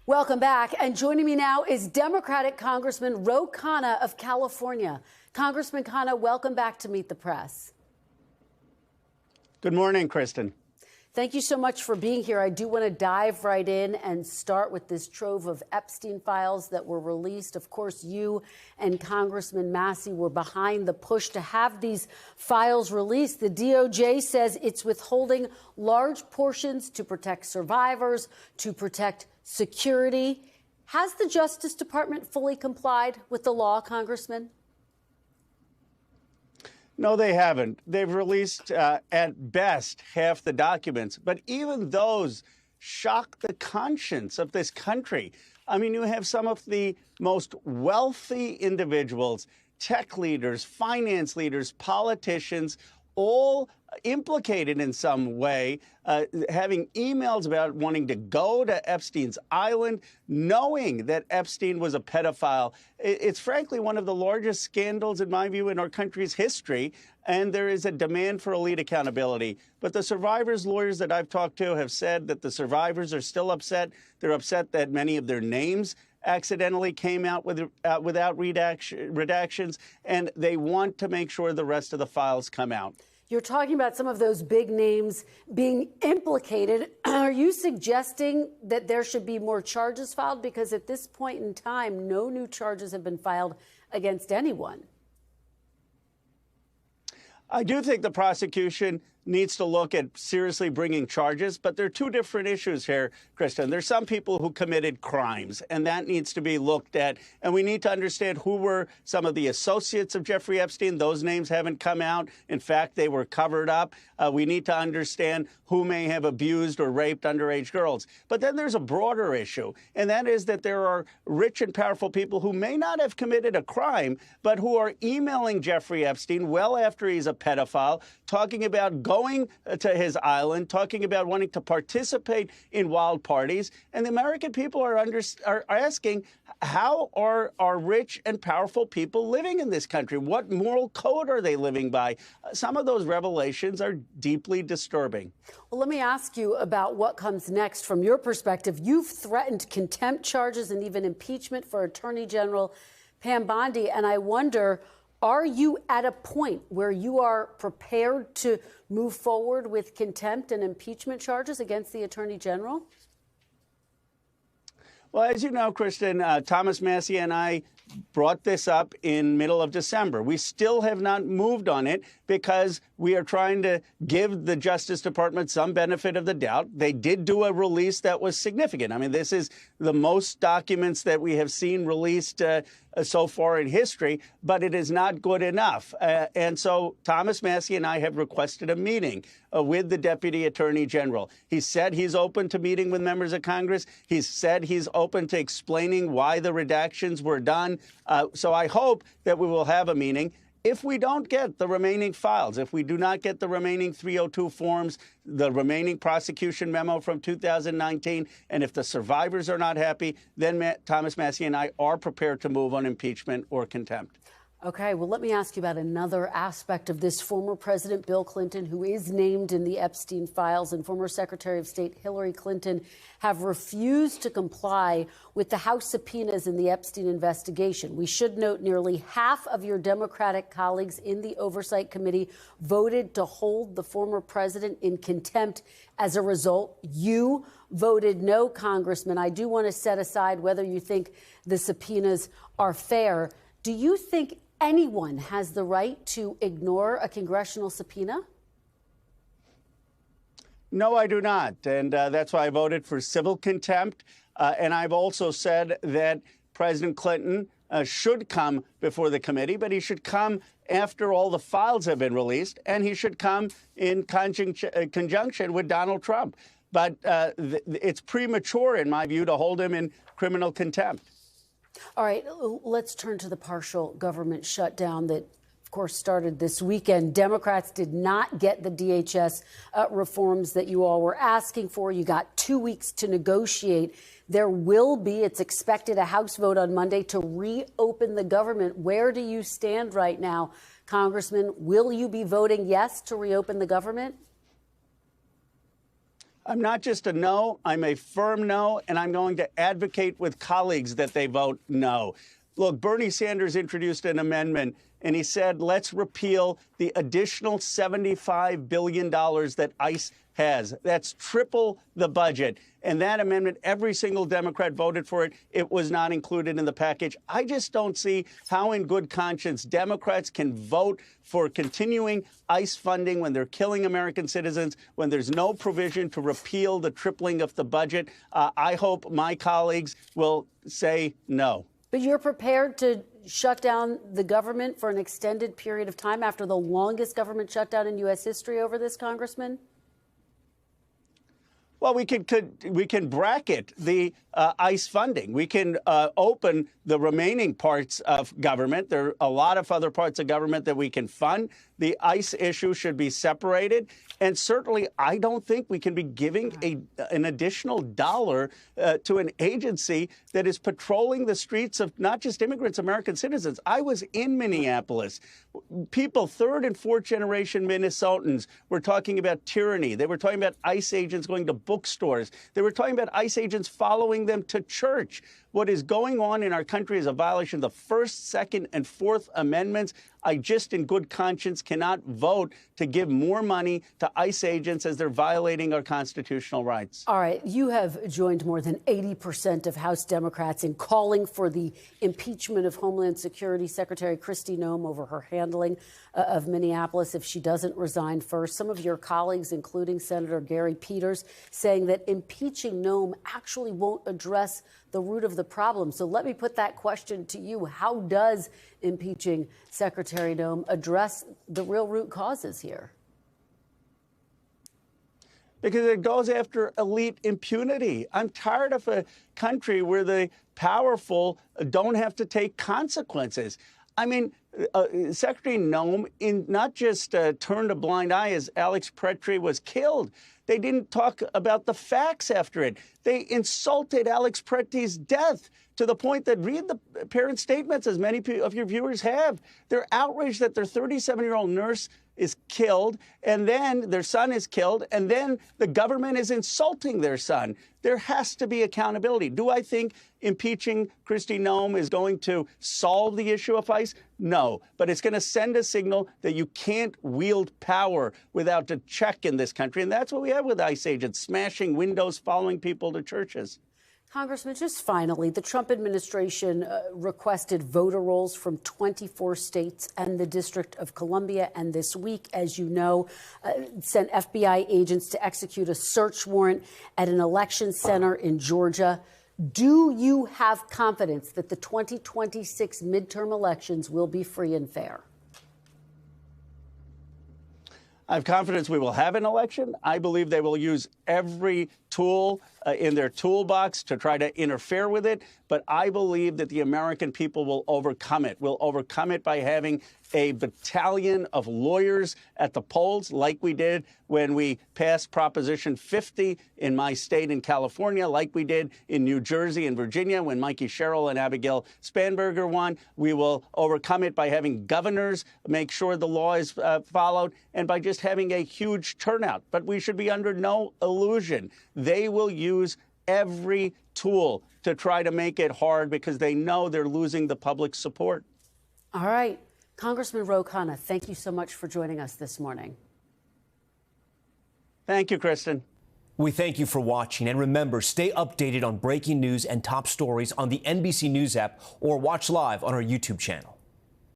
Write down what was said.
Welcome back. And joining me now is Democratic Congressman Khanna of California. Congressman Khanna, welcome back to Meet the Press. Good morning, Kristen. Thank you so much for being here. I do want to dive right in and start with this trove of Epstein files that were released. Of course, you and Congressman Massey were behind the push to have these files released. The DOJ says it's withholding large portions to protect survivors, to protect security. Has the Justice Department fully complied with the law, Congressman? No, they haven't. They've released, at best, half the documents. But even those shock the conscience of this country. I mean, you have some of the most wealthy individuals, tech leaders, finance leaders, politicians, all implicated in some way, having emails about wanting to go to Epstein's island, knowing that Epstein was a pedophile. It's frankly one of the largest scandals, in my view, in our country's history, and there is a demand for elite accountability. But the survivors' lawyers that I've talked to have said that the survivors are still upset. They're upset that many of their names accidentally came out without redactions, and they want to make sure the rest of the files come out. You're talking about some of those big names being implicated. Are you suggesting that there should be more charges filed? Because at this point in time, no new charges have been filed against anyone. I do think the prosecution needs to look at seriously bringing charges, but there are two different issues here, Kristen. There's some people who committed crimes, and that needs to be looked at. And we need to understand who were some of the associates of Jeffrey Epstein. Those names haven't come out. In fact, they were covered up. We need to understand who may have abused or raped underage girls. But then there's a broader issue, and that is that there are rich and powerful people who may not have committed a crime, but who are emailing Jeffrey Epstein well after he's a pedophile, talking about going to his island, talking about wanting to participate in wild parties. And the American people are asking, how are rich and powerful people living in this country? What moral code are they living by? Some of those revelations are deeply disturbing. Well, let me ask you about what comes next from your perspective. You've threatened contempt charges and even impeachment for Attorney General Pam Bondi, and I wonder, are you at a point where you are prepared to move forward with contempt and impeachment charges against the Attorney General? Well, as you know, Kristen, Thomas Massey and I brought this up in middle of December. We still have not moved on it because we are trying to give the Justice Department some benefit of the doubt. They did do a release that was significant. I mean, this is the most documents that we have seen released so far in history, but it is not good enough. And so Thomas Massey and I have requested a meeting with the Deputy Attorney General. He said he's open to meeting with members of Congress. He's said he's open to explaining why the redactions were done. So I hope that we will have a meeting. If we don't get the remaining files, if we do not get the remaining 302 forms, the remaining prosecution memo from 2019, and if the survivors are not happy, then Thomas Massey and I are prepared to move on impeachment or contempt. Okay, well, let me ask you about another aspect of this. Former President Bill Clinton, who is named in the Epstein files, and former Secretary of State Hillary Clinton have refused to comply with the House subpoenas in the Epstein investigation. We should note nearly half of your Democratic colleagues in the Oversight Committee voted to hold the former president in contempt. As a result, you voted no, Congressman. I do want to set aside whether you think the subpoenas are fair. Do you think anyone has the right to ignore a congressional subpoena? No, I do not. And that's why I voted for civil contempt. And I've also said that President Clinton should come before the committee, but he should come after all the files have been released, and he should come in conjunction with Donald Trump. But it's premature, in my view, to hold him in criminal contempt. All right, let's turn to the partial government shutdown that, of course, started this weekend. Democrats did not get the DHS reforms that you all were asking for. You got 2 weeks to negotiate. There will be, it's expected, a House vote on Monday to reopen the government. Where do you stand right now, Congressman? Will you be voting yes to reopen the government? I'm not just a no, I'm a firm no, and I'm going to advocate with colleagues that they vote no. Look, Bernie Sanders introduced an amendment, and he said, let's repeal the additional $75 billion that ICE has. That's triple the budget. And that amendment, every single Democrat voted for it. It was not included in the package. I just don't see how in good conscience Democrats can vote for continuing ICE funding when they're killing American citizens, when there's no provision to repeal the tripling of the budget. I hope my colleagues will say no. But you're prepared to shut down the government for an extended period of time after the longest government shutdown in U.S. history over this, Congressman? Well, we can bracket the ICE funding. We can open the remaining parts of government. There are a lot of other parts of government that we can fund. The ICE issue should be separated. And certainly, I don't think we can be giving an additional dollar to an agency that is patrolling the streets of not just immigrants, American citizens. I was in Minneapolis. People, third and fourth generation Minnesotans, were talking about tyranny. They were talking about ICE agents going to bookstores. They were talking about ICE agents following them to church. What is going on in our country is a violation of the First, Second, and Fourth Amendments. I just, in good conscience, cannot vote to give more money to ICE agents as they're violating our constitutional rights. All right. You have joined more than 80% of House Democrats in calling for the impeachment of Homeland Security Secretary Kristi Noem over her handling of Minneapolis if she doesn't resign first. Some of your colleagues, including Senator Gary Peters, saying that impeaching Noem actually won't address the root of the problem. So let me put that question to you. How does impeaching Secretary Noem address the real root causes here? Because it goes after elite impunity. I'm tired of a country where the powerful don't have to take consequences. I mean, Secretary Noem not just turned a blind eye as Alex Petrie was killed. They didn't talk about the facts after it. They insulted Alex Pretrie's death to the point that, read the parent statements, as many of your viewers have. They're outraged that their 37-year-old nurse is killed, and then their son is killed, and then the government is insulting their son. There has to be accountability. Do I think impeaching Kristi Noem is going to solve the issue of ICE? No, but it's going to send a signal that you can't wield power without a check in this country, and that's what we have with ICE agents, smashing windows, following people to churches. Congressman, just finally, the Trump administration requested voter rolls from 24 states and the District of Columbia. And this week, as you know, sent FBI agents to execute a search warrant at an election center in Georgia. Do you have confidence that the 2026 midterm elections will be free and fair? I have confidence we will have an election. I believe they will use every tool in their toolbox to try to interfere with it. But I believe that the American people will overcome it. We'll overcome it by having a battalion of lawyers at the polls, like we did when we passed Proposition 50 in my state in California, like we did in New Jersey and Virginia when Mikey Sherrill and Abigail Spanberger won. We will overcome it by having governors make sure the law is followed and by just having a huge turnout. But we should be under no illusion. They will use every tool to try to make it hard because they know they're losing the public support. All right. Congressman Khanna, thank you so much for joining us this morning. Thank you, Kristen. We thank you for watching. And remember, stay updated on breaking news and top stories on the NBC News app or watch live on our YouTube channel.